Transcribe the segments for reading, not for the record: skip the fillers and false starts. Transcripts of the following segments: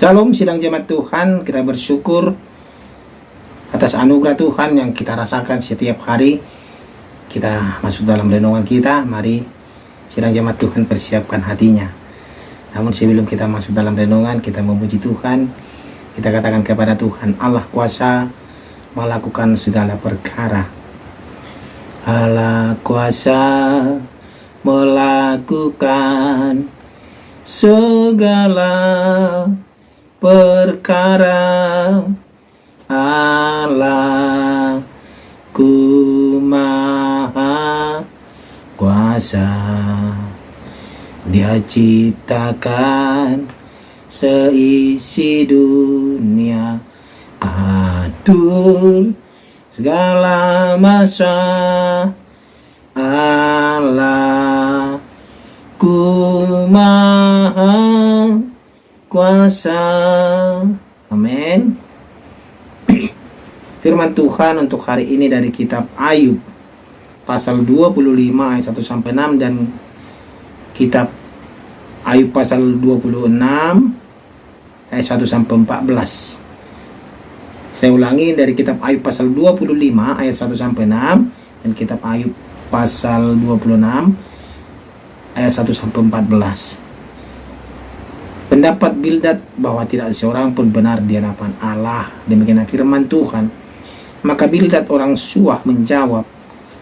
Shalom sidang jemaat Tuhan, kita bersyukur atas anugerah Tuhan yang kita rasakan setiap hari. Kita masuk dalam renungan kita, mari sidang jemaat Tuhan persiapkan hatinya. Namun sebelum kita masuk dalam renungan, kita memuji Tuhan. Kita katakan kepada Tuhan, Allah kuasa melakukan segala perkara. Allah kuasa melakukan segala perkara. Allah ku maha kuasa, Dia ciptakan seisi dunia, atur segala masa. Allah ku maha kuasa. Amin. Firman Tuhan untuk hari ini dari kitab Ayub pasal 25 ayat 1 sampai 6 dan kitab Ayub pasal 26 ayat 1 sampai 14. Saya ulangi, dari kitab Ayub pasal 25 ayat 1 sampai 6 dan kitab Ayub pasal 26 ayat 1 sampai 14. Pendapat Bildad bahwa tidak seorang pun benar di hadapan Allah, demikian firman Tuhan. Maka Bildad orang Suah menjawab,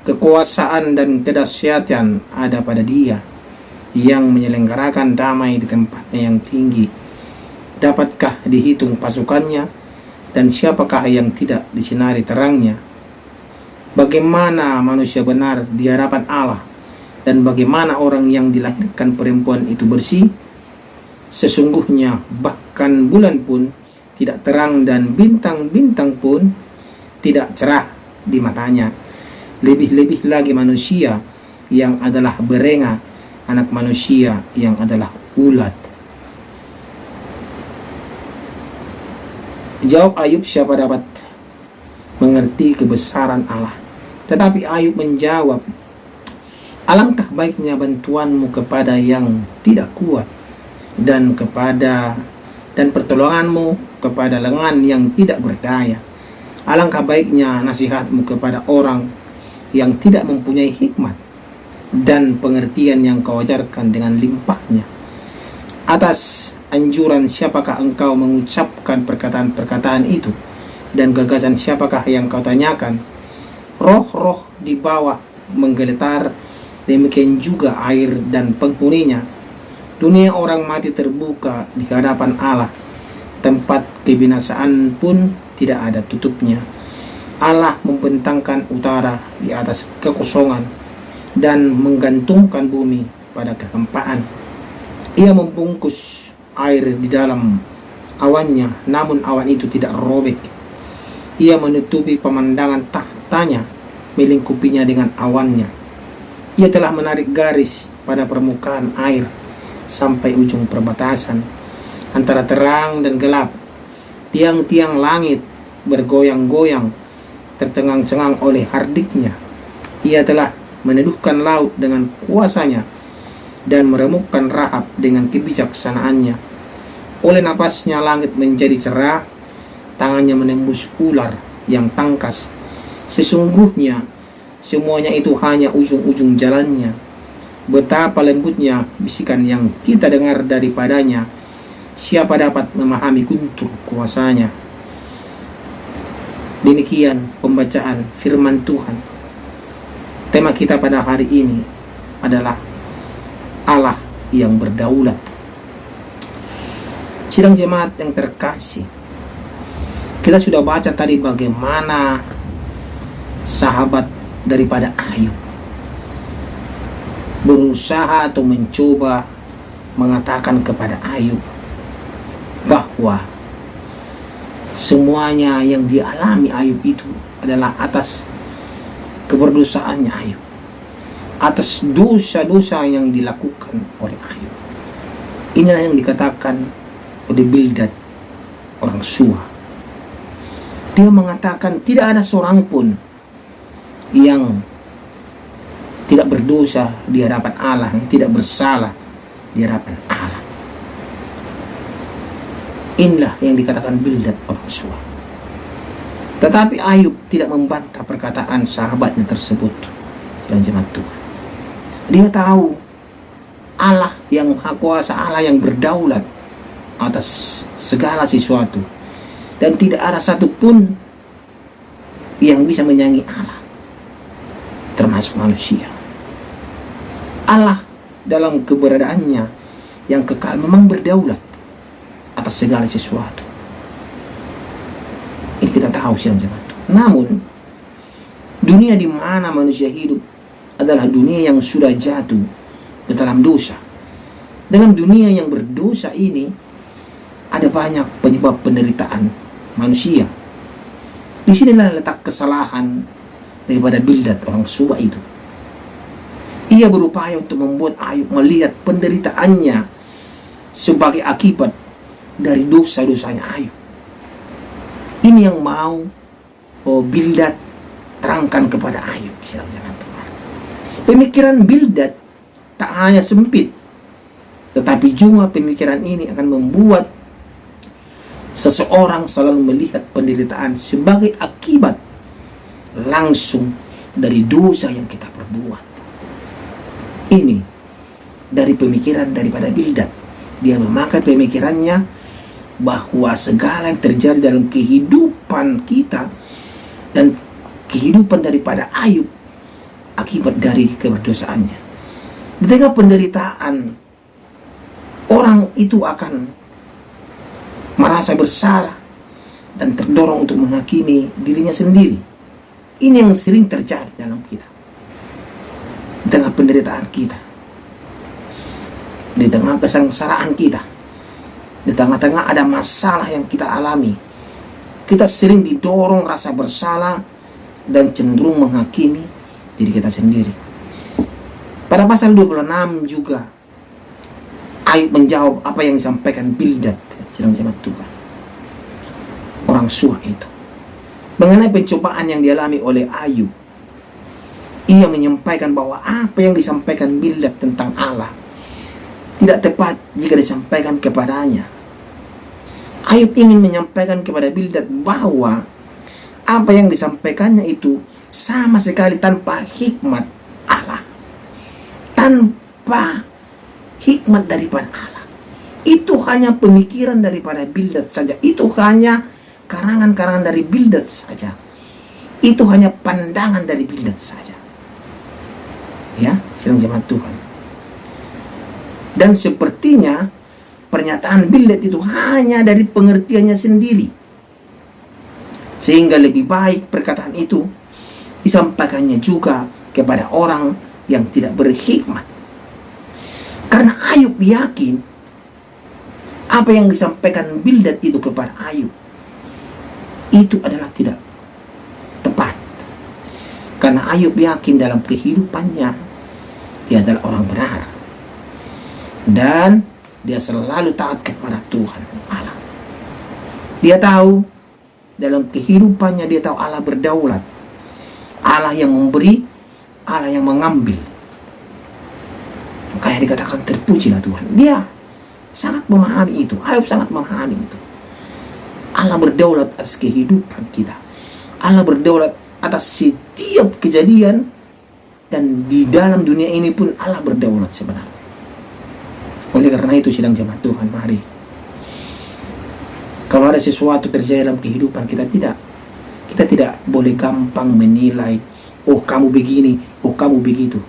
kekuasaan dan kedahsyatan ada pada Dia yang menyelenggarakan damai di tempatnya yang tinggi. Dapatkah dihitung pasukannya, dan siapakah yang tidak disinari terangnya? Bagaimana manusia benar di hadapan Allah, dan bagaimana orang yang dilahirkan perempuan itu bersih? Sesungguhnya bahkan bulan pun tidak terang dan bintang-bintang pun tidak cerah di matanya. Lebih-lebih lagi manusia yang adalah berenga, anak manusia yang adalah ulat. Jawab Ayub, siapa dapat mengerti kebesaran Allah? Tetapi Ayub menjawab, alangkah baiknya bantuanmu kepada yang tidak kuat, dan pertolonganmu kepada lengan yang tidak berdaya. Alangkah baiknya nasihatmu kepada orang yang tidak mempunyai hikmat, dan pengertian yang kau ajarkan dengan limpahnya. Atas anjuran siapakah engkau mengucapkan perkataan-perkataan itu, dan gagasan siapakah yang kau tanyakan? Roh-roh di bawah menggeletar, demikian juga air dan penghuninya. Dunia orang mati terbuka di hadapan Allah, tempat kebinasaan pun tidak ada tutupnya. Allah membentangkan utara di atas kekosongan dan menggantungkan bumi pada kehampaan. Ia membungkus air di dalam awannya, namun awan itu tidak robek. Ia menutupi pemandangan tahtanya, melingkupinya dengan awannya. Ia telah menarik garis pada permukaan air sampai ujung perbatasan antara terang dan gelap. Tiang-tiang langit bergoyang-goyang, tercengang-cengang oleh hardiknya. Ia telah meneduhkan laut dengan kuasanya dan meremukkan Rahab dengan kebijaksanaannya. Oleh napasnya langit menjadi cerah, tangannya menembus ular yang tangkas. Sesungguhnya semuanya itu hanya ujung-ujung jalannya. Betapa lembutnya bisikan yang kita dengar daripadanya. Siapa dapat memahami guntur kuasanya? Demikian pembacaan firman Tuhan. Tema kita pada hari ini adalah Allah yang berdaulat. Sidang jemaat yang terkasih, kita sudah baca tadi bagaimana sahabat daripada Ayub berusaha atau mencoba mengatakan kepada Ayub bahwa semuanya yang dialami Ayub itu adalah atas keberdosaannya Ayub, atas dosa-dosa yang dilakukan oleh Ayub. Inilah yang dikatakan oleh Bildad orang Suah. Dia mengatakan tidak ada seorang pun yang tidak berdosa di hadapan Allah, yang tidak bersalah di hadapan Allah. Inilah yang dikatakan Bildad orang Sua. Tetapi Ayub tidak membantah perkataan sahabatnya tersebut. Dan jemaat Tuhan, dia tahu Allah yang Maha Kuasa, Allah yang berdaulat atas segala sesuatu, dan tidak ada satupun yang bisa menyangi Allah, termasuk manusia. Allah dalam keberadaannya yang kekal memang berdaulat atas segala sesuatu. Ini kita tahu jemaat. Namun dunia di mana manusia hidup adalah dunia yang sudah jatuh ke dalam dosa. Dalam dunia yang berdosa ini ada banyak penyebab penderitaan manusia. Di sinilah letak kesalahan daripada Bildad orang Sua itu. Ia berupaya untuk membuat Ayub melihat penderitaannya sebagai akibat dari dosa-dosanya Ayub. Ini yang mau Bildad terangkan kepada Ayub. Pemikiran Bildad tak hanya sempit, tetapi juga pemikiran ini akan membuat seseorang selalu melihat penderitaan sebagai akibat langsung dari dosa yang kita perbuat. Ini dari pemikiran daripada Bildad. Dia memakai pemikirannya bahwa segala yang terjadi dalam kehidupan kita dan kehidupan daripada Ayub akibat dari keberdosaannya. Di tengah penderitaan, orang itu akan merasa bersalah dan terdorong untuk menghakimi dirinya sendiri. Ini yang sering terjadi dalam kita. Di tengah penderitaan kita, di tengah kesengsaraan kita, di tengah-tengah ada masalah yang kita alami, kita sering didorong rasa bersalah dan cenderung menghakimi diri kita sendiri. Pada pasal 26 juga Ayub menjawab apa yang disampaikan Bildad, sedang jemaat Tuhan, orang Sua itu, mengenai pencobaan yang dialami oleh Ayub. Ia menyampaikan bahwa apa yang disampaikan Bildad tentang Allah tidak tepat jika disampaikan kepadanya. Ayub ingin menyampaikan kepada Bildad bahwa apa yang disampaikannya itu sama sekali tanpa hikmat Allah, tanpa hikmat daripada Allah. Itu hanya pemikiran daripada Bildad saja. Itu hanya karangan-karangan dari Bildad saja. Itu hanya pandangan dari Bildad saja. Ya, sedang jemaat Tuhan. Dan sepertinya pernyataan Bildad itu hanya dari pengertiannya sendiri, sehingga lebih baik perkataan itu disampaikannya juga kepada orang yang tidak berhikmat. Karena Ayub yakin apa yang disampaikan Bildad itu kepada Ayub itu adalah tidak tepat. Karena Ayub yakin dalam kehidupannya dia adalah orang benar, dan dia selalu taat kepada Tuhan Allah. Dia tahu dalam kehidupannya, dia tahu Allah berdaulat, Allah yang memberi, Allah yang mengambil. Makanya dikatakan terpujilah Tuhan. Dia sangat memahami itu. Ayub sangat memahami itu. Allah berdaulat atas kehidupan kita. Allah berdaulat atas setiap kejadian, dan di dalam dunia ini pun Allah berdaulat sebenarnya. Oleh karena itu sedang jemaat Tuhan, mari, kalau ada sesuatu terjadi dalam kehidupan kita tidak boleh gampang menilai, oh kamu begini, oh kamu begitu.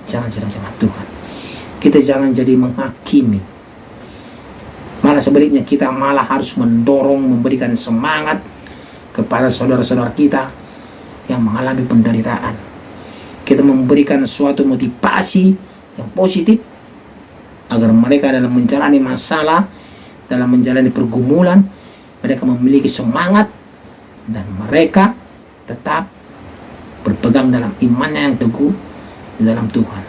Jangan jemaat Tuhan. Kita jangan jadi menghakimi. Malah sebaliknya, kita malah harus mendorong, memberikan semangat kepada saudara-saudara kita yang mengalami penderitaan. Kita memberikan suatu motivasi yang positif agar mereka dalam menjalani masalah, dalam menjalani pergumulan, mereka memiliki semangat dan mereka tetap berpegang dalam imannya yang teguh di dalam Tuhan.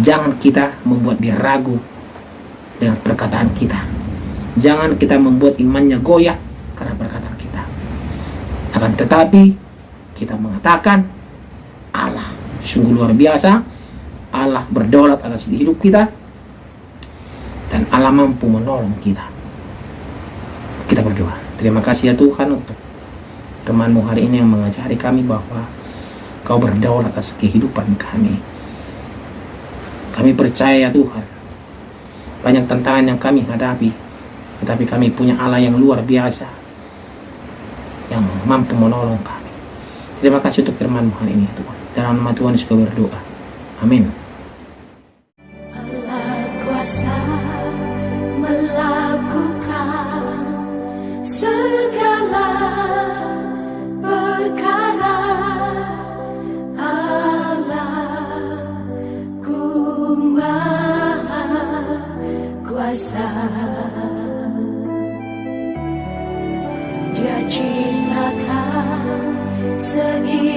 Jangan kita membuat dia ragu dengan perkataan kita. Jangan kita membuat imannya goyah karena perkataan kita. Akan tetapi kita mengatakan Allah sungguh luar biasa, Allah berdaulat atas hidup kita, dan Allah mampu menolong kita. Kita berdoa. Terima kasih ya Tuhan untuk firman-Mu hari ini yang mengajari kami bahwa Kau berdaulat atas kehidupan kami. Kami percaya ya Tuhan, banyak tantangan yang kami hadapi, tetapi kami punya Allah yang luar biasa, yang mampu menolong kami. Terima kasih untuk firman-Mu hari ini Tuhan. Dalam nama Tuhan Yesus kami berdoa. Amin. Allah kuasa melakukan segala perkara. Allahku Maha Kuasa. Dia ciptakan segala